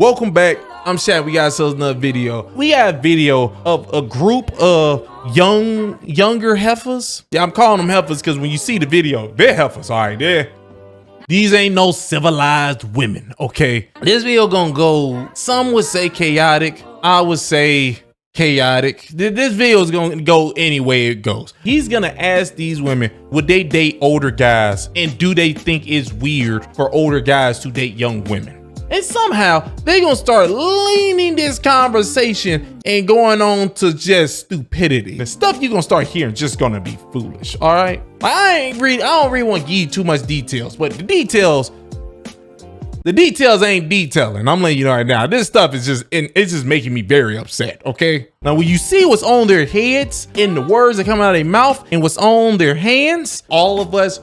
Welcome back. I'm Shad. We got ourselves another video. We got a video of a group of younger heifers. Yeah, I'm calling them heifers because when you see the video, they're heifers. All right, these ain't no civilized women, okay? This video gonna go, some would say chaotic. I would say chaotic. This video is gonna go any way it goes. He's gonna ask these women, would they date older guys? And do they think it's weird for older guys to date young women? And somehow they gonna start leaning this conversation and going on to just stupidity. The stuff you're gonna start hearing just gonna be foolish, all right? I don't really want to give you too much details, but the details ain't detailing. I'm letting you know right now. This stuff is it's just making me very upset, okay? Now, when you see what's on their heads and the words that come out of their mouth and what's on their hands, all of us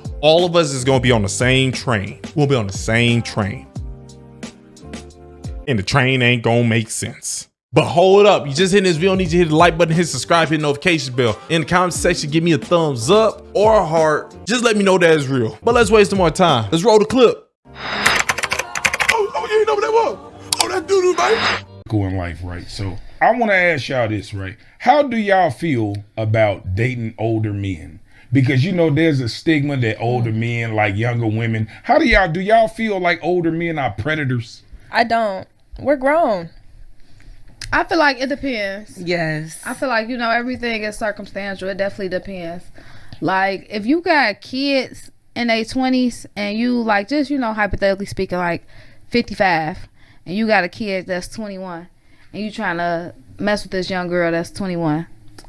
is gonna be on the same train. We'll be on the same train. And the train ain't gonna make sense. But hold up, you just hit this video, need to hit the like button, hit subscribe, hit the notification bell. In the comment section, give me a thumbs up or a heart. Just let me know that it's real. But let's waste no more time. Let's roll the clip. Oh, you ain't know what that was? Oh, that doo-doo, baby. Go in life, right? So I want to ask y'all this, right? How do y'all feel about dating older men? Because, you know, there's a stigma that older men like younger women. How do y'all feel like older men are predators? I don't. We're grown. I feel like it depends. Yes. I feel like, you know, everything is circumstantial. It definitely depends. Like, if you got kids in their 20s and you, like, just, you know, hypothetically speaking, like 55, and you got a kid that's 21, and you trying to mess with this young girl that's 21,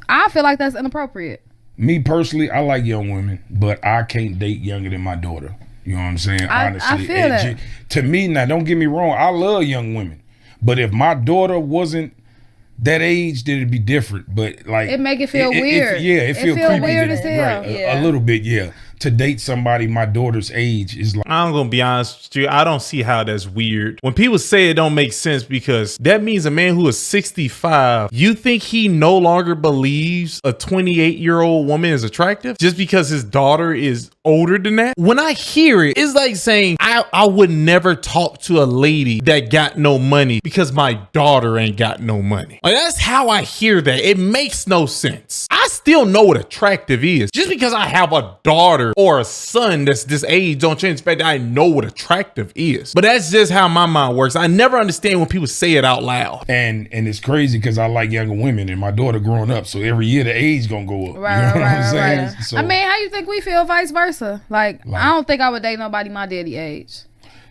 I feel like that's inappropriate. Me personally, I like young women, but I can't date younger than my daughter. You know what I'm saying? Honestly, I feel that. To me, now don't get me wrong, I love young women, but if my daughter wasn't that age, then it'd be different. But like, it make it feel weird. It feel creepy. Weird as hell. Right, yeah. a little bit, yeah. To date somebody my daughter's age is like, I'm gonna be honest with you, I don't see how that's weird. When people say it don't make sense, because that means a man who is 65, you think he no longer believes a 28-year-old woman is attractive just because his daughter is older than that? When I hear it, it's like saying I would never talk to a lady that got no money because my daughter ain't got no money. Like, that's how I hear that. It makes no sense. I still know what attractive is. Just because I have a daughter or a son that's this age don't change the fact that I know what attractive is. But that's just how my mind works. I never understand when people say it out loud. And it's crazy because I like younger women and my daughter growing up, so every year the age gonna go up. Right, you know what I'm saying? Right. So, I mean, how you think we feel vice versa? Like, I don't think I would date nobody my daddy age.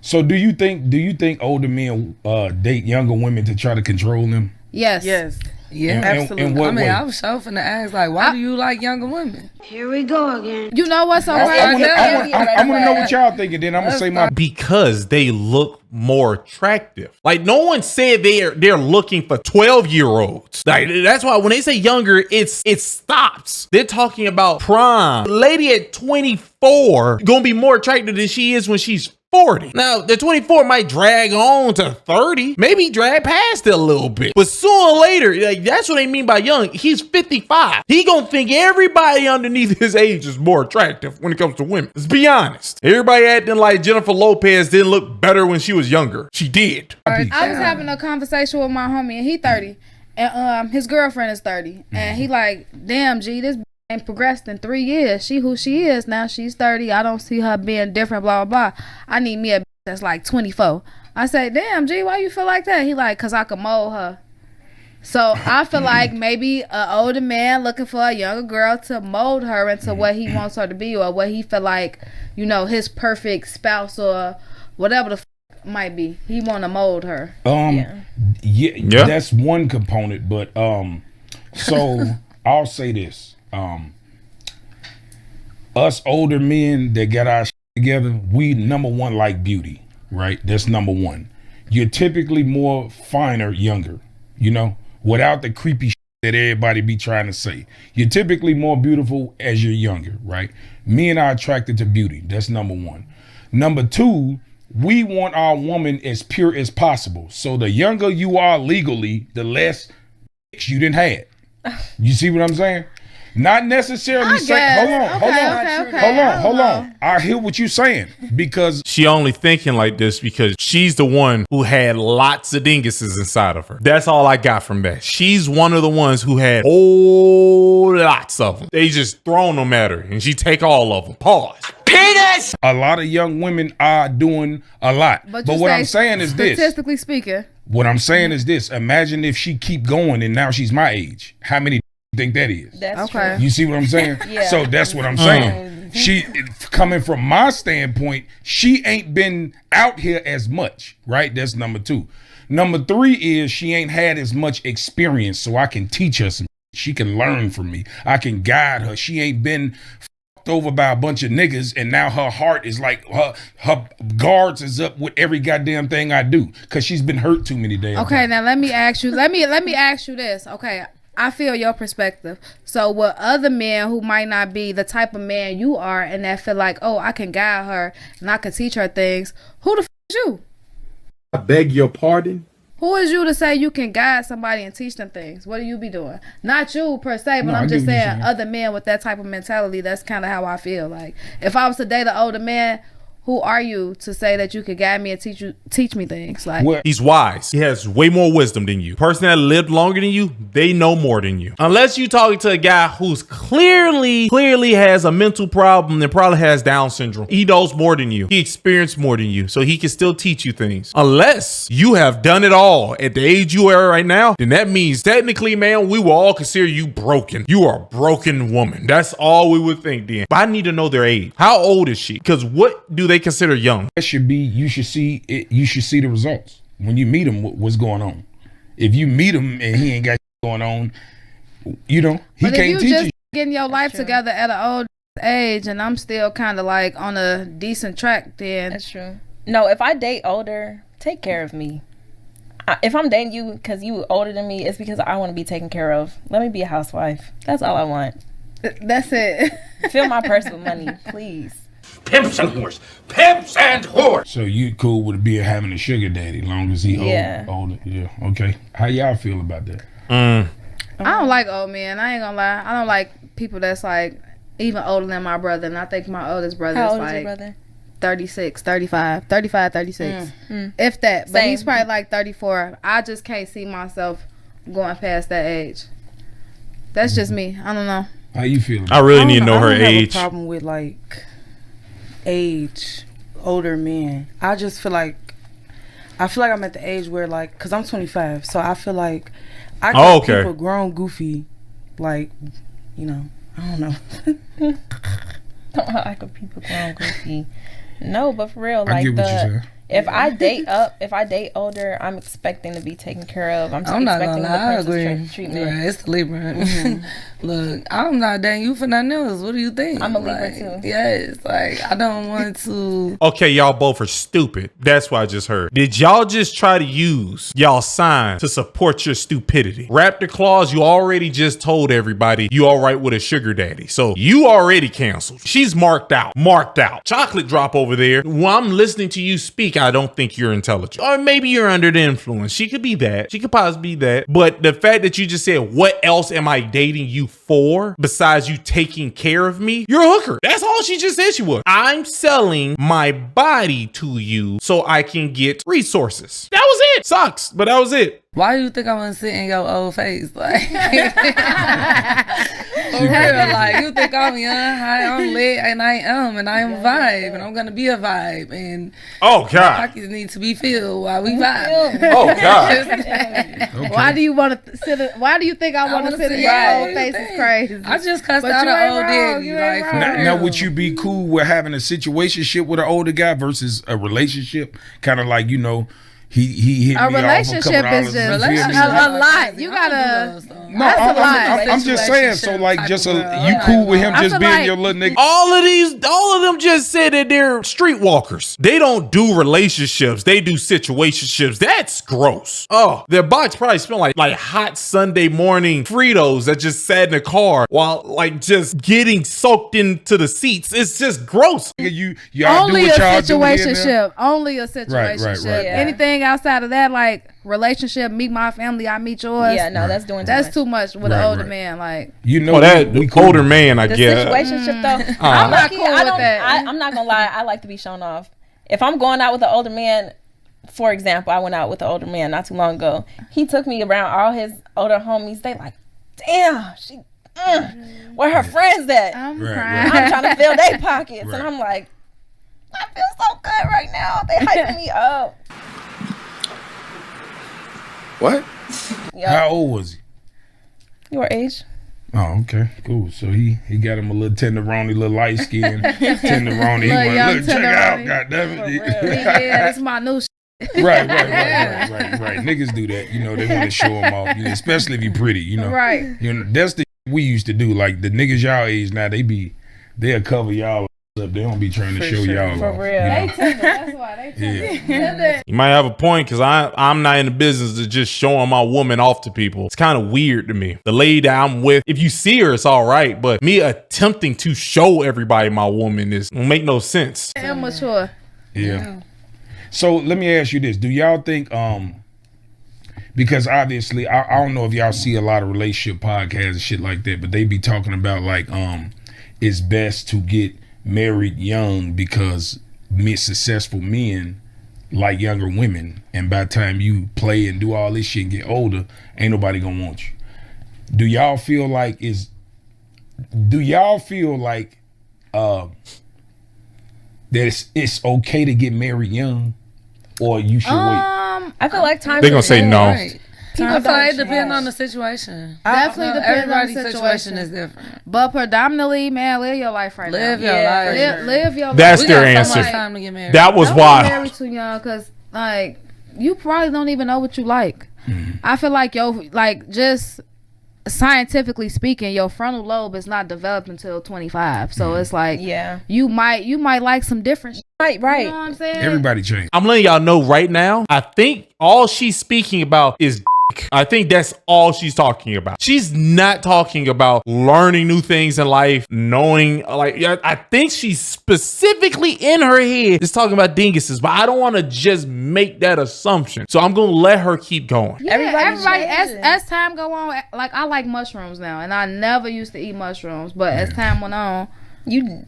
So do you think older men date younger women to try to control them? Yes. Yes. Yeah, absolutely. In what way? I was so finna ask, like, why do you like younger women? Here we go again. You know what's so I crazy? want to know what y'all thinking. Then I'm gonna say my. Because they look more attractive. Like, no one said they're looking for 12-year-olds. Like, that's why when they say younger, it stops. They're talking about prime. A lady at 24 gonna be more attractive than she is when she's 40. Now, the 24 might drag on to 30, maybe drag past it a little bit. But sooner or later, like, that's what they mean by young. He's 55. He gonna think everybody underneath his age is more attractive when it comes to women. Let's be honest. Everybody acting like Jennifer Lopez didn't look better when she was younger. She did. I was having a conversation with my homie, and he 30, and his girlfriend is 30, and he like, damn, G, this ain't progressed in 3 years. She who she is now. She's 30. I don't see her being different. Blah blah blah. I need me a that's like 24. I say, damn, G, why you feel like that? He like, cause I can mold her. So I feel like maybe an older man looking for a younger girl to mold her into what he wants her to be, or what he feel like, you know, his perfect spouse or whatever the might be. He want to mold her. Yeah, that's one component. But so I'll say this. Us older men that get our shit together, we number one like beauty, right? That's number one. You're typically more finer younger, you know, without the creepy shit that everybody be trying to say. You're typically more beautiful as you're younger, right? Men are attracted to beauty. That's number one. Number two, we want our woman as pure as possible. So the younger you are legally, the less you didn't have. You see what I'm saying? Not necessarily say, hold on. I hear what you're saying because she only thinking like this because she's the one who had lots of dinguses inside of her. That's all I got from that. She's one of the ones who had lots of them. They just thrown them at her and she take all of them. Pause. Penis! A lot of young women are doing a lot. But what I'm saying is this. Statistically speaking. What I'm saying is this. Imagine if she keep going and now she's my age. How many think that is? That's okay. You see what I'm saying? Yeah. So that's what I'm saying. She, coming from my standpoint, she ain't been out here as much, right? That's number 2. Number 3 is she ain't had as much experience, so I can teach her some. She can learn from me. I can guide her. She ain't been over by a bunch of niggas and now her heart is like her guards is up with every goddamn thing I do because she's been hurt too many days. Okay, now let me ask you this. Okay, I feel your perspective. So with other men who might not be the type of man you are and that feel like, oh, I can guide her and I can teach her things, who the f is you? I beg your pardon? Who is you to say you can guide somebody and teach them things? What do you be doing? Not you per se, but I'm just saying other men with that type of mentality. That's kind of how I feel. Like if I was to date an older man, who are you to say that you could guide me and teach me things? Like he's wise. He has way more wisdom than you. Person that lived longer than you, they know more than you. Unless you talking to a guy who's clearly has a mental problem and probably has Down syndrome. He knows more than you. He experienced more than you, so he can still teach you things. Unless you have done it all at the age you are right now, then that means technically, man, we will all consider you broken. You are a broken woman. That's all we would think then. But I need to know their age. How old is she? Because what do they consider young? That should be, you should see it, you should see the results when you meet him. What's going on? If you meet him and he ain't got going on, you know, he but can't if you teach just you. Getting your life together at an old age and I'm still kind of like on a decent track, then that's true. No, if I date older, take care of me. If I'm dating you because you older than me, it's because I want to be taken care of. Let me be a housewife. That's all I want. That's it. Fill my purse with money, please. Pimps and whores. Pimps and whores. So you cool with having a sugar daddy, long as he older? Yeah. Okay. How y'all feel about that? I don't like old men. I ain't gonna lie. I don't like people that's like even older than my brother. And I think my oldest brother is like 36, 35, 36. If that. But he's probably like 34. I just can't see myself going past that age. That's just me. I don't know. How you feel? I really need to know her age. I don't have a problem with like age, older men. I just feel like I'm at the age where like, cause I'm 25, so I feel like I get people grown goofy, like, you know, I don't know. Don't like people grown goofy. No, but for real, like I get what you're saying. If I date older, I'm expecting to be taken care of. I'm not expecting gonna the princess treatment. Right, it's the Libra. Look, I'm not dating you for nothing else. What do you think? I'm a Libra too. Yes, like I don't want to. Okay, y'all both are stupid. That's what I just heard. Did y'all just try to use y'all sign to support your stupidity? Raptor Claus, you already just told everybody you all right with a sugar daddy. So you already canceled. She's marked out. Chocolate drop over there. When I'm listening to you speak, I don't think you're intelligent. Or maybe you're under the influence. She could be that. She could possibly be that. But the fact that you just said, what else am I dating you for besides you taking care of me? You're a hooker. That's all she just said she was. I'm selling my body to you so I can get resources. That was it. Sucks, but that was it. Why do you think I want to sit in your old face? Like, for real, like, you think I'm young, high, I'm lit, and I am a vibe, and I'm going to be a vibe, and oh, God. my pockets need to be filled while we vibe. Oh, God. Okay. Why do you want to sit? Why do you think I want to sit in your old face? Is crazy. I just cussed But out you an ain't old wrong, daddy. you ain't Like, wrong. Now, would you be cool with having a situationship with an older guy versus a relationship? Kind of like, you know, he hit A me off relationship $2 is you just feel me? a lot. You gotta. No, That's a lot. I'm just saying. So like, just Type of you cool with him I just feel being like- your little nigga? All of them just said that they're streetwalkers. They don't do relationships. They do situationships. That's gross. Oh, their box probably smell like hot Sunday morning Fritos that just sat in the car while like just getting soaked into the seats. It's just gross. Y'all Only do a what y'all do here and there? situationship. Only a situationship. right. Yeah. Anything outside of that, like relationship, meet my family, I meet yours. Yeah, no, that's doing That's too much with an older right. man. Like, You know, that we older man, I the guess. situationship though. I'm not lucky, cool with that. I'm not gonna lie. I like to be shown off. If I'm going out with an older man, for example, I went out with an older man not too long ago. He took me around all his older homies. They like, damn, she, where her friends at? I'm Right, crying. I'm trying to fill their pockets, Right. and I'm like, I feel so good right now. They hyping me up. What? How old was he? Your age? Oh, okay, cool. So he got him a little tenderoni, little light skin tenderoni. He Little went, young look, check it out, tenderoni. goddamn it. Yeah, that's my new shit. Right. Niggas do that. You know, they want to show them off, you know, especially if you're pretty. You know, Right. You know, that's the we used to do. Like the niggas y'all age now, they'll cover y'all up. They don't be trying to show y'all For off. real. You know? That's why they Yeah. You might have a point because I'm not in the business of just showing my woman off to people. It's kind of weird to me. The lady that I'm with, if you see her, it's all right. But me attempting to show everybody my woman don't make no sense. immature. Yeah. So let me ask you this: do y'all think because obviously I don't know if y'all see a lot of relationship podcasts and shit like that, but they be talking about like it's best to get married young because successful men like younger women, and by the time you play and do all this shit and get older, ain't nobody gonna want you. Do y'all feel like that it's okay to get married young, or you should wait? I feel like time. They're gonna say no. People I feel like it don't depends change. on the situation. Definitely depends on the Everybody's situation. is different. But predominantly, man, live your life right Live now. your Yeah, life. for sure. Live your That's life. their We got answer. so much time to get married. That was Don't get wild. married too young, because like you probably don't even know what you like. I feel like just scientifically speaking, your frontal lobe is not developed until 25. So it's like you might like some different shit. Right. You know what I'm saying? Everybody changed. I'm letting y'all know right now. I think all she's speaking about is dick. I think that's all she's talking about. She's not talking about learning new things in life, knowing I think she's specifically in her head is talking about dinguses, but I don't want to just make that assumption. So I'm gonna let her keep going. Yeah, Everybody's everybody changing. as time go on, like I like mushrooms now, and I never used to eat mushrooms, but as time went on,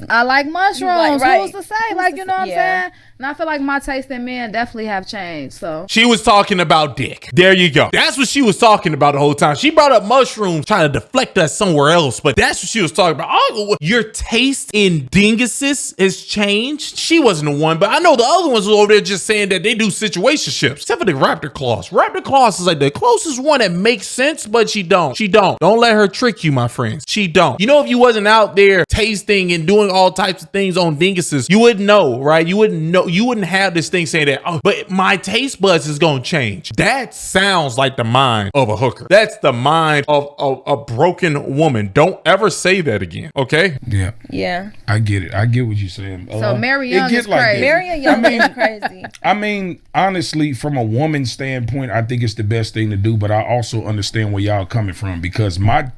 I like mushrooms. right. Who's to say? Like, you know what I'm saying? And I feel like my taste in men definitely have changed. So She was talking about dick. There you go. That's what she was talking about the whole time. She brought up mushrooms trying to deflect us somewhere else, but that's what she was talking about. Oh, your taste in dinguses has changed. She wasn't the one, but I know the other ones were over there just saying that they do situationships. Except for the raptor claws. Raptor claws is like the closest one that makes sense, but she don't. Don't let her trick you, my friends. She don't. You know, if you wasn't out there tasting and doing all types of things on dinguses, you wouldn't know, right? You wouldn't know. You wouldn't have this thing saying that, oh, but my taste buds is going to change. That sounds like the mind of a hooker. That's the mind of a broken woman. Don't ever say that again, okay? Yeah. I get it. I get what you're saying. So marry young it is get like crazy. that. Marrying young is crazy. I mean, honestly, from a woman's standpoint, I think it's the best thing to do, but I also understand where y'all coming from, because my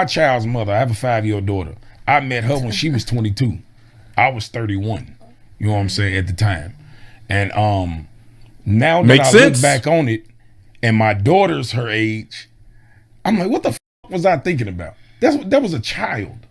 child's mother, I have a 5-year-old daughter. I met her when she was 22. I was 31. You know what I'm saying, at the time. And now that Makes I sense. look back on it, and my daughter's her age, I'm like, what the was I thinking about? That was a child.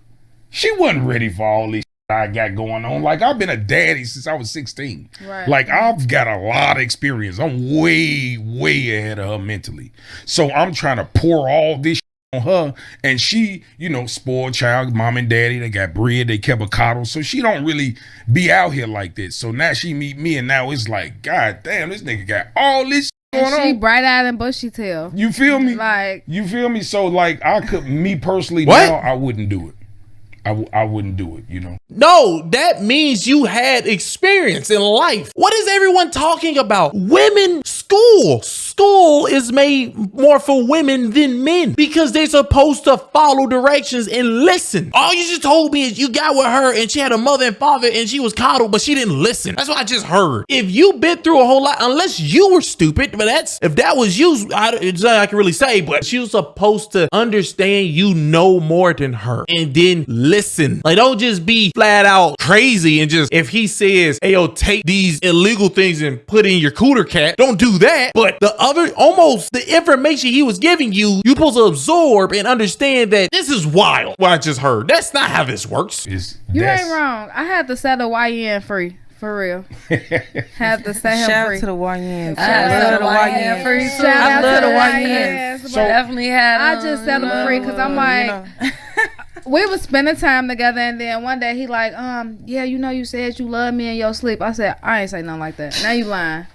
She wasn't ready for all this I got going on. Like, I've been a daddy since I was 16. Right. Like, I've got a lot of experience. I'm way, way ahead of her mentally. So I'm trying to pour all this on her, and she, you know, spoiled child, mom and daddy, they got bread, they kept a coddle, so she don't really be out here like this. So now she meet me, and now it's like, God damn, this nigga got all this going and she on. bright-eyed and bushy-tailed. You feel me? Like, You feel me? So like, me personally, What? now I wouldn't do it. I wouldn't do it, you know. No, that means you had experience in life. What is everyone talking about? Women, school is made more for women than men because they're supposed to follow directions and listen. All you just told me is you got with her and she had a mother and father and she was coddled, but she didn't listen. That's what I just heard. If you've been through a whole lot, unless you were stupid, but if that was you, it's not I can really say, but she was supposed to understand you know more than her and then listen. Like, don't just be flat out crazy and just, if he says, hey, yo, take these illegal things and put in your cooter cat, don't do that. But the other almost the information he was giving you, you supposed to absorb and understand that this is wild. What I just heard. That's not how this works. You ain't wrong. I had to set a YN free. For real. Had to set him Shout free. out to the YN. I love the YN free. Shout out to the YNs. YNs. So definitely had. I just set him free because I'm like, we was spending time together, and then one day he like, yeah, you know, you said you love me in your sleep. I said, I ain't say nothing like that. Now you lying.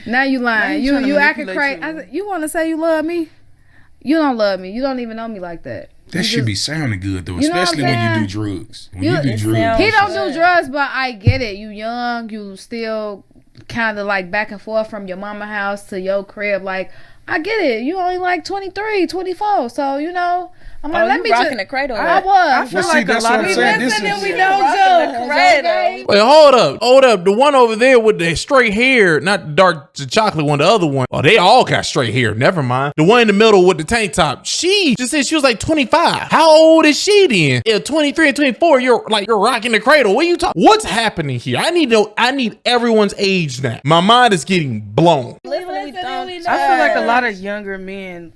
Now you lying. You acting crazy. I said, you want to say you love me? You don't love me. You don't even know me like that. That should be sounding good though, especially when you do drugs. When you do drugs, he don't do drugs, but I get it. You young, you still kind of like back and forth from your mama house to your crib. Like, I get it. You only like 23, 24. So, you know, I'm like, let me rocking the cradle. I was. I feel like a lot of we listen and we don't judge. okay? Wait, hold up. The one over there with the straight hair, not the dark chocolate one, the other one. Oh, they all got straight hair. Never mind. The one in the middle with the tank top. She just said she was like 25. How old is she then? Yeah, 23 and 24. You're rocking the cradle. What are you talking? What's happening here? I need everyone's age now. My mind is getting blown. I feel like a lot of younger men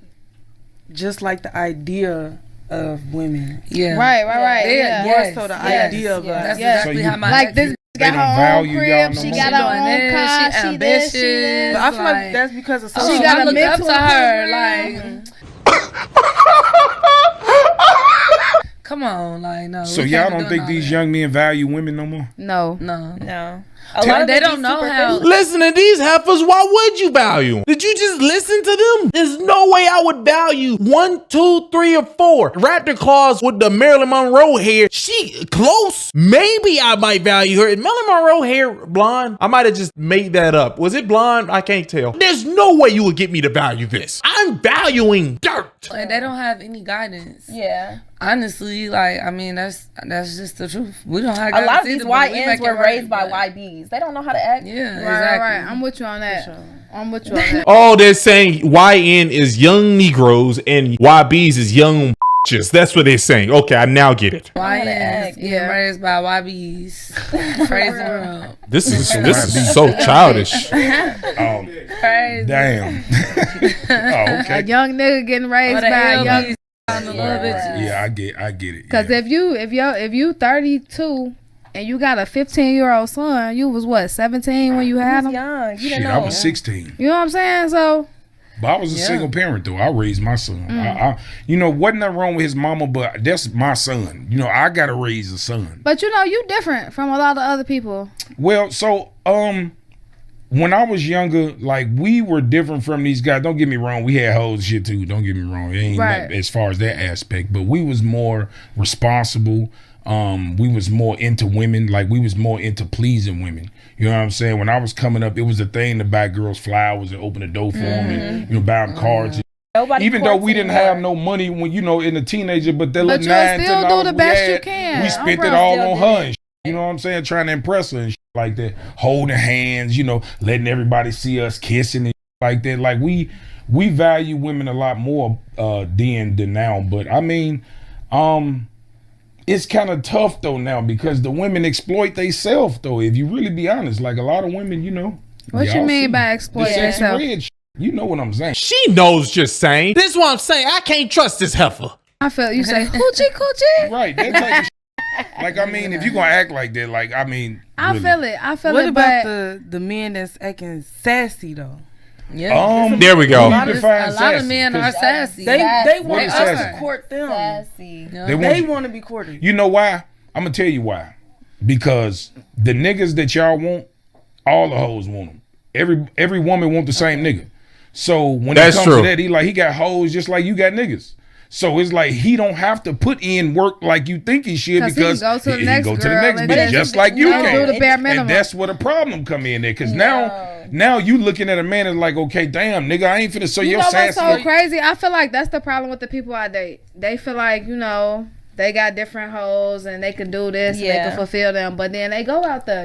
just like the idea of women. Yeah. Right. More so the idea of us. That's exactly how my like this got her own crib. She got her own car. She this. She this. But I feel like that's because of social. She got look a up to her. Like, come on, like no. So y'all don't think these young men value women no more? No. A lot of they don't know how. Listen to these heifers. Why would you value them? Did you just listen to them? There's no way I would value 1, 2, 3, or 4. Raptor claws with the Marilyn Monroe hair. She close. Maybe I might value her. Is Marilyn Monroe hair blonde? I might have just made that up. Was it blonde? I can't tell. There's no way you would get me to value this. I'm valuing dirt. Like, they don't have any guidance. Yeah. Honestly, like, I mean, that's just the truth. We don't have a lot of guidance these either, but we YNs make were it raised work, by but- YBs. They don't know how to act. Yeah, exactly. Right. I'm with you on that. I'm with you on that. Oh, they're saying YN is young Negroes and YBs is young bitches. That's what they're saying. Okay, I now get it. YNs getting raised by YBs. Crazy world. This is so childish. Crazy. Damn. Oh, okay. A young nigga getting raised Or the by a young. LBs on the little bitches. Yeah, I get it. Cause if you 32 and you got a 15-year-old son, you was what 17 when you had him. Young. You Shit, didn't know. I was 16. You know what I'm saying? So. But I was a single parent though. I raised my son. I wasn't nothing wrong with his mama, but that's my son. You know, I gotta raise a son. But you know, you different from a lot of other people. Well, so when I was younger, like we were different from these guys. Don't get me wrong, we had hoes shit too. Don't get me wrong, it ain't Right. as far as that aspect. But we was more responsible. We was more into women. Like we was more into pleasing women. You know what I'm saying? When I was coming up, it was a thing to buy girls flowers and open the door for them, and buy them cards. Even though we didn't have no money when in the teenager, but that little you'll $9, still $10 do the we best had, you can. we spent I'm it all still on did her. it. And you know what I'm saying? Trying to impress her and like that, holding hands. Letting everybody see us kissing and like that. Like we value women a lot more then than now. But I mean, it's kind of tough though now because the women exploit themselves though. If you really be honest, like a lot of women, What you mean by exploit the sexy yourself? red shit. You know what I'm saying? She knows just saying. This is what I'm saying. I can't trust this heifer. I feel you say coochie. Right, that type of shit. Like, I mean, if you gonna act like that, like, I mean, I really. feel it. What about but the men that's acting sassy though? Yeah. There we go. A lot of men are sassy. They want What is us sassy? to court them. Sassy. They want to be courted. You know why? I'm gonna tell you why. Because the niggas that y'all want, all the hoes want them. Every woman want the same nigga. So when That's it comes true. to that, he got hoes just like you got niggas. So it's like he don't have to put in work like you think he should 'Cause he because can go to the he next can go to the girl next and bitch just just like you do can. the bare minimum. And that's where the problem come in there. Because now you looking at a man and like, okay, damn, nigga, I ain't finna show you your know what's sassy. so crazy? I feel like that's the problem with the people I date. They feel like they got different hoes and they can do this and they can fulfill them, but then they go out there.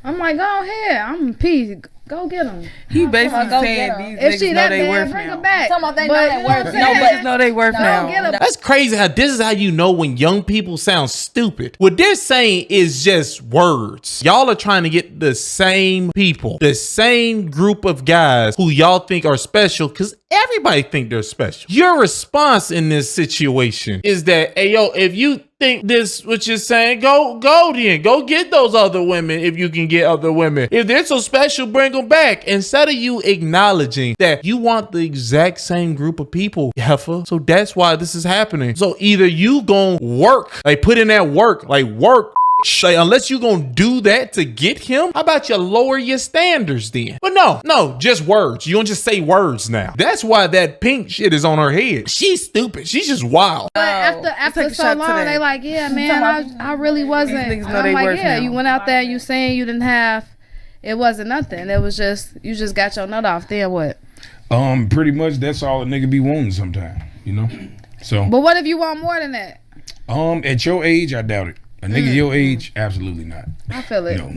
I'm like, go ahead, I'm in peace. Go get them. He basically go saying get 'em. these If niggas she know that they bad, worth bring her now. back. Talking about they know But they you know what worth. I'm No, saying? but Niggas know they worth Don't now. get 'em. That's crazy how this is how you know when young people sound stupid. What they're saying is just words. Y'all are trying to get the same people, the same group of guys who y'all think are special because everybody think they're special. Your response in this situation is that, hey, yo, if you think this, what you're saying, go then. Go get those other women if you can get other women. If they're so special, bring them back. Instead of you acknowledging that you want the exact same group of people, heifer. So that's why this is happening. So either you gonna work, like put in that work, like work, unless you gonna do that to get him, how about you lower your standards then? But no, just words. You don't just say words now. That's why that pink shit is on her head. She's stupid. She's just wild. But take after a so shot long, today. they like, yeah, man, I really wasn't. These niggas know I'm they like, worth yeah, now. you went out there, you saying you didn't have, it wasn't nothing. It was just, you just got your nut off. Then what? Pretty much that's all a nigga be wanting sometimes, you know. So, But what if you want more than that? at your age, I doubt it. A nigga your age, absolutely not. I feel it. No.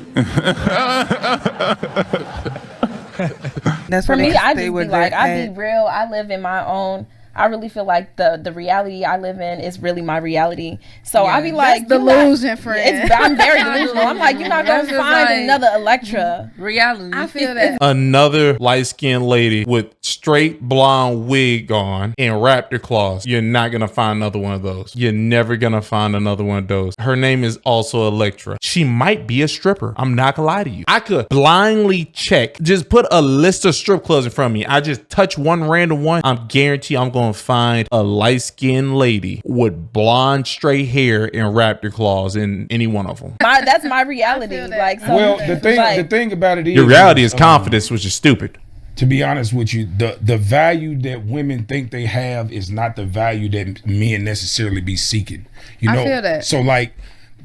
That's For why me, they I stay just with be like, that I be real. I live in my own. I really feel like the reality I live in is really my reality. So I be like, That's delusion, friend. I'm very delusional. I'm like, you're not gonna That's just find like- another Electra. Reality. I feel that. Another light-skinned lady with straight blonde wig on and raptor claws. You're not gonna find another one of those. You're never gonna find another one of those. Her name is also Electra. She might be a stripper. I'm not gonna lie to you. I could blindly check, just put a list of strip clubs in front of me. I just touch one random one. I'm guaranteed I'm gonna find a light-skinned lady with blonde straight hair and raptor claws in any one of them. That's my reality. I feel that. Like, so Well, the like, thing about it is Your reality is confidence, which is stupid. To be honest with you, the value that women think they have is not the value that men necessarily be seeking. You I know, feel that. So like,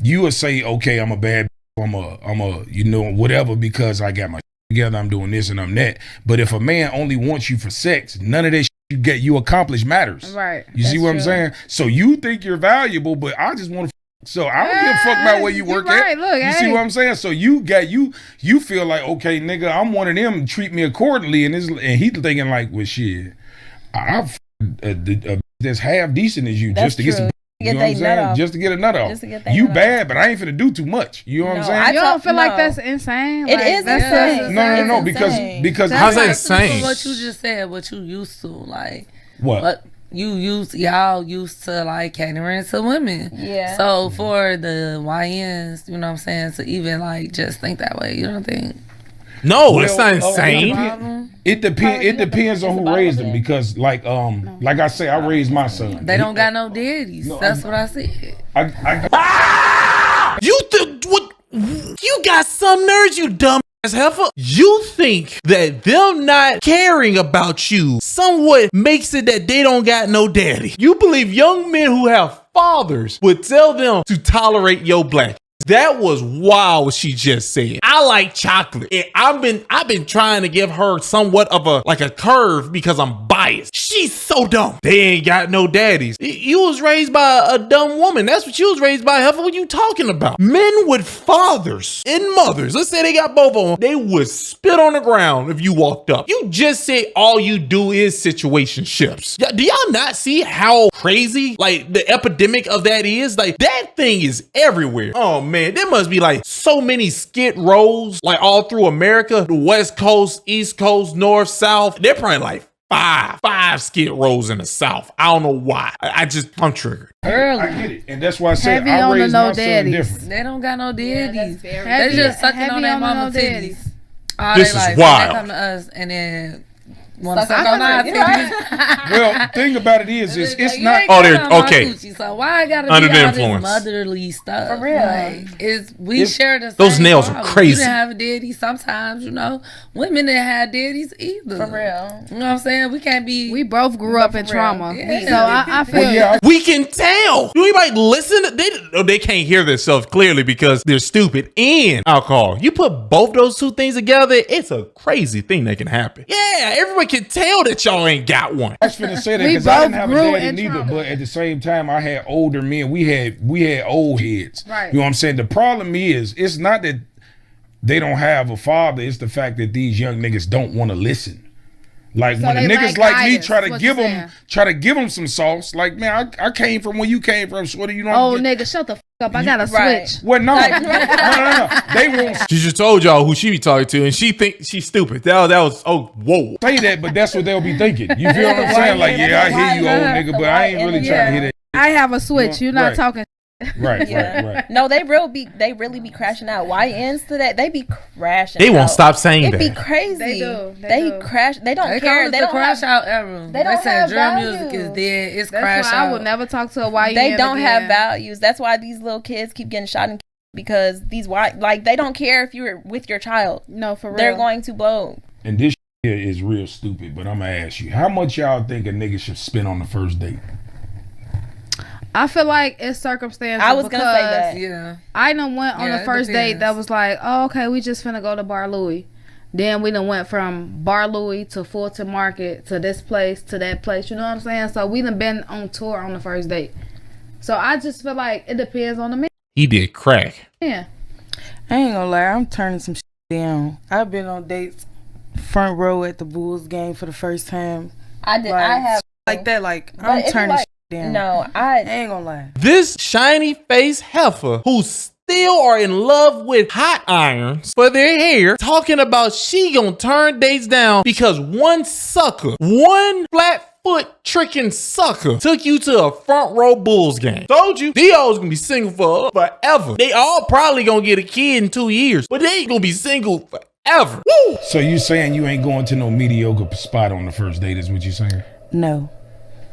you would say, okay, I'm a bad, I'm a, you know, whatever, because I got my together, I'm doing this and I'm that. But if a man only wants you for sex, none of that you accomplish matters. Right. You see what I'm saying? So you think you're valuable, but I just want to. So I don't give a fuck about where you work right. at. Look, you see what I'm saying? So you feel like, okay, nigga, I'm one of them. Treat me accordingly, and he thinking like, well, shit, I've that's half decent as you That's just to get true. some. You know what I'm saying? Just to get a nut off. Just to get that You nut off. bad, but I ain't finna do too much. You know what I'm No, saying? You don't feel like No. that's insane? It Like, is that's insane. No, It's insane. because How's that That's like insane? what you just said, what you used to, like, what? y'all used to like catering to women. Yeah. So for the YNs, you know what I'm saying, to even like just think that way, you don't think? No, it's not Well, insane. It depends on who raised them, it. because like I say, I raised my son. They don't got no daddies. No, That's what I said. You what? You got some nerds, you dumb ass heifer. You think that them not caring about you somewhat makes it that they don't got no daddy. You believe young men who have fathers would tell them to tolerate your black. That was wild what she just said. I like chocolate. And I've been trying to give her somewhat of a curve because I'm biased. She's so dumb. They ain't got no daddies. You was raised by a dumb woman. That's what you was raised by, heifer. What you talking about? Men with fathers and mothers, let's say they got both of them, they would spit on the ground if you walked up. You just said all you do is situationships. Do y'all not see how crazy like the epidemic of that is? Like that thing is everywhere. Oh man, there must be like so many skit roles like all through America, the West Coast, East Coast, North, South. They're probably like five skit roles in the South. I don't know why. I'm triggered. I get it, and that's why I said Heavy I on the raised no my son daddies. different. They don't got no daddies. They Heavy- just sucking heavy on their on the mama no daddies. titties. All This they is life. wild. They come to us and then want to Suck suck on on our it. titties. Well, thing about it is it's You not. ain't Oh, got they're- on my okay. coochie, so why I gotta Under be the all influence. this motherly stuff? For real. Like, we share the same those nails are problem. crazy. You didn't have a daddy sometimes, you know. Women didn't have daddies either. For real. You know what I'm saying? We can't be. We both grew up in for real. trauma. Yeah. So I feel Well, yeah, We can tell. Do anybody listen? They can't hear themselves clearly because they're stupid and alcohol. You put both those two things together, it's a crazy thing that can happen. Yeah, everybody can tell that y'all ain't got one. I was finna say that We because I didn't both have a grew daddy in neither, trauma. but at the same time, I had older men. We had old heads. Right. You know what I'm saying? The problem is, it's not that they don't have a father. It's the fact that these young niggas don't want to listen. Like So when the they niggas like like me guidance, try to what give you them some sauce. Like, man, I came from where you came from. So what do you know? Oh, nigga, shut the f up. I got a Right. switch. Well, no. They won't She just told y'all who she be talking to, and she think she's stupid. That was whoa. say that, but that's what they'll be thinking. You feel what I'm saying? Like, yeah, I hear you, old nigga, but I ain't really trying to hear that. I have a switch. You're not Right. talking. Right. No, they really be crashing out. YNs to that, they be crashing. They won't out. stop saying It be that. crazy. They do. They crash. They don't They care. call it They the don't crash have, out era. they don't say have drill music is values. dead. It's That's crash why out. I would never talk to a YN. They don't have again. values. That's why these little kids keep getting shot and because these they don't care if you're with your child. No, for real. They're going to blow. And this here is real stupid, but I'm gonna ask you, how much y'all think a nigga should spend on the first date? I feel like it's circumstantial. I was gonna say that. Yeah. I done went on Yeah, the it first date depends. that was like, oh, okay, we just finna go to Bar Louie. Then we done went from Bar Louie to Fulton Market to this place to that place. You know what I'm saying? So we done been on tour on the first date. So I just feel like it depends on the man. He did crack. Yeah. I ain't gonna lie, I'm turning some shit down. I've been on dates front row at the Bulls game for the first time. I did. Like, I have like that. Like But I'm if you turning like- shit down. no. I ain't gonna lie. This shiny face heifer who still are in love with hot irons for their hair, talking about she gonna turn dates down because one flat foot tricking sucker took you to a front row Bulls game. Told you, D.O.'s gonna be single forever. They all probably gonna get a kid in 2 years, but they ain't gonna be single forever. Woo! So you saying you ain't going to no mediocre spot on the first date is what you saying? No.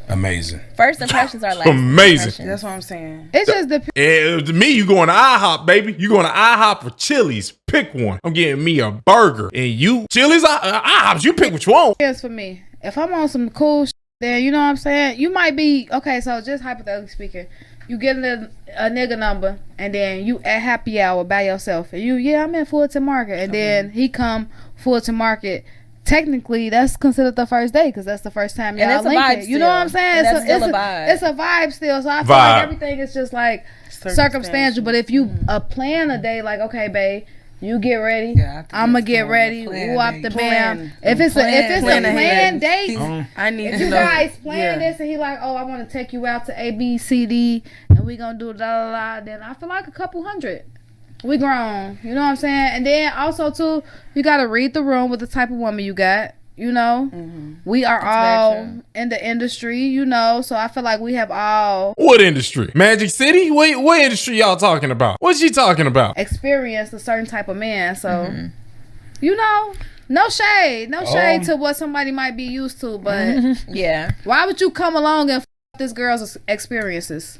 Amazing. First impressions are last. Amazing. impressions. That's what I'm saying. It just depends. To me, you going to IHOP, baby. You going to IHOP or Chili's. Pick one. I'm getting me a burger. And you, Chili's, IHOPs, you pick what you want. For me. If I'm on some cool shit, then you know what I'm saying? You might be, okay, so just hypothetically speaking, you get a nigga number and then you at happy hour by yourself. And I'm in Fulton Market. And then he come Fulton Market. Technically, that's considered the first date because that's the first time y'all it's a link vibe it. You know what I'm still. saying? And that's still a vibe. It's a vibe still. So I feel Vibe. like everything is just like circumstantial. But if you plan a day, like, okay, babe, you get ready. Yeah, I I'm gonna think get it's ready. plan Woo up date. the Plan. bam. If it's a Plan ahead. planned date, I need if to you know. guys plan this and he like, oh, I want to take you out to A, B, C, D, and we gonna do da da da, then I feel like a couple hundred. We grown, you know what I'm saying? And then also too, you gotta read the room with the type of woman you got. You know, we are all in the industry, you know, so I feel like we have all What industry? Magic City? What industry y'all talking about? What's she talking about? experienced a certain type of man. So, you know, no shade to what somebody might be used to, but Yeah. why would you come along and this girl's experiences?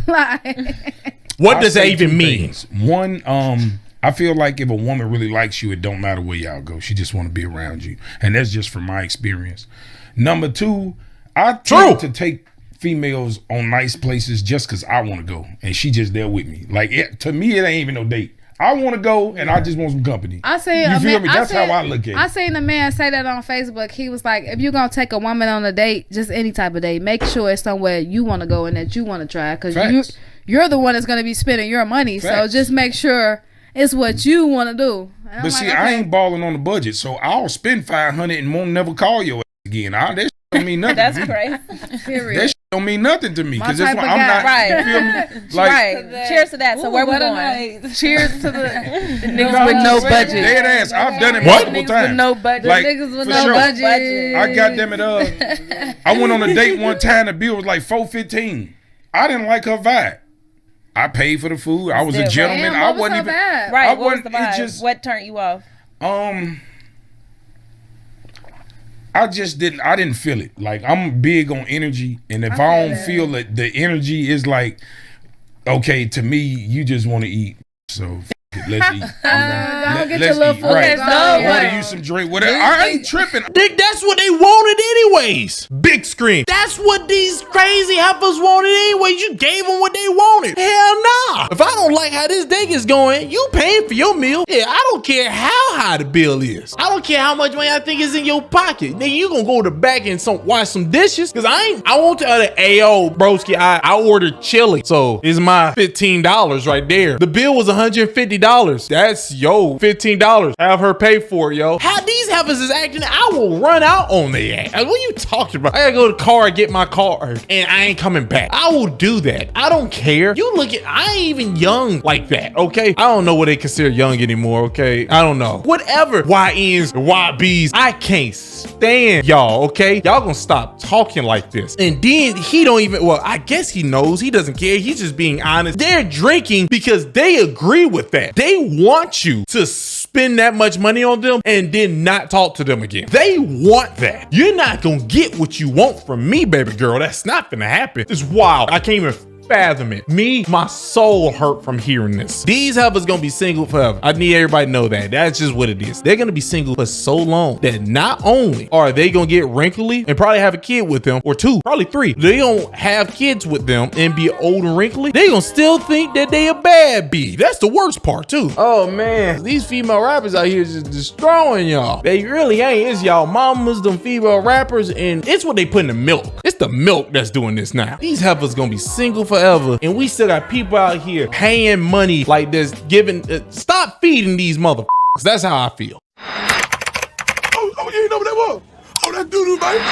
Like, What I'll does that say even two mean? things. One, I feel like if a woman really likes you, it don't matter where y'all go. She just want to be around you. And that's just from my experience. Number two, I tend to take females on nice places just because I want to go. And she just there with me. Like, to me, it ain't even no date. I want to go and I just want some company. I see. You feel me? That's how I look at it. I seen a man say that on Facebook. He was like, if you're gonna take a woman on a date, just any type of date, make sure it's somewhere you want to go and that you want to try, because you're the one that's gonna be spending your money. Facts. So just make sure it's what you want to do. And I'm But like, see, okay. I ain't balling on the budget, so I'll spend $500 and won't never call your ass again. That shit don't mean nothing. That's to me. crazy. Period. That shit don't mean nothing to me My because that's type why of I'm guy. not. Right. You feel me? Like, Right. Cheers to that. So where we going? Cheers to the niggas with no budget. dead ass. I've done it What? multiple Niggas times. with no budget. Like, Niggas with for no sure. budget. I got them at I went on a date one time. The bill was like $4.15. I didn't like her vibe. I paid for the food. I was a Still, gentleman. Damn, I what was wasn't so even. bad? Right. I What was wasn't. the vibe? It just. What turned you off? I just didn't. I didn't feel it. Like, I'm big on energy, and if I don't feel that the energy is like, okay, to me, you just want to eat. So f- it, let's eat. Go get Let's your little eat. food. Right. Go. Order you some drink. Whatever. I ain't tripping. That's what they wanted anyways. Big screen. That's what these crazy heifers wanted anyways. You gave them what they wanted. Hell nah. If I don't like how this date is going, you paying for your meal. Yeah, I don't care how high the bill is. I don't care how much money I think is in your pocket. Nigga, you gonna go to the back and wash some dishes. Cause I want the other AO broski. I ordered chili. So it's my $15 right there. The bill was $150. $15. That's $15. Have her pay for it, yo. How these heifers is acting, I will run out on their ass. What are you talking about? I gotta go to the car and get my car and I ain't coming back. I will do that. I don't care. You look at, I ain't even young like that, okay? I don't know what they consider young anymore, okay? I don't know. Whatever. YNs, YBs, I can't stand y'all, okay? Y'all gonna stop talking like this. And then he don't even, well, I guess he knows. He doesn't care. He's just being honest. They're drinking because they agree with that. They want you to spend that much money on them and then not talk to them again. They want that. You're not gonna get what you want from me, baby girl. That's not gonna happen. It's wild. I can't even fathom it. My soul hurt from hearing this. These heifers gonna be single forever. I need everybody to know that. That's just what it is. They're gonna be single for so long that not only are they gonna get wrinkly and probably have a kid with them, or two, probably three, they gonna have kids with them and be old and wrinkly. They gonna still think that they a bad bee. That's the worst part too. Oh man, these female rappers out here just destroying y'all. They really ain't. It's y'all mamas, them female rappers, and it's what they put in the milk. It's the milk that's doing this now. These heifers gonna be single forever. And we still got people out here paying money like this, giving, stop feeding these motherfuckers. That's how I feel. Oh, you know what that was? Oh, that doo-doo, baby.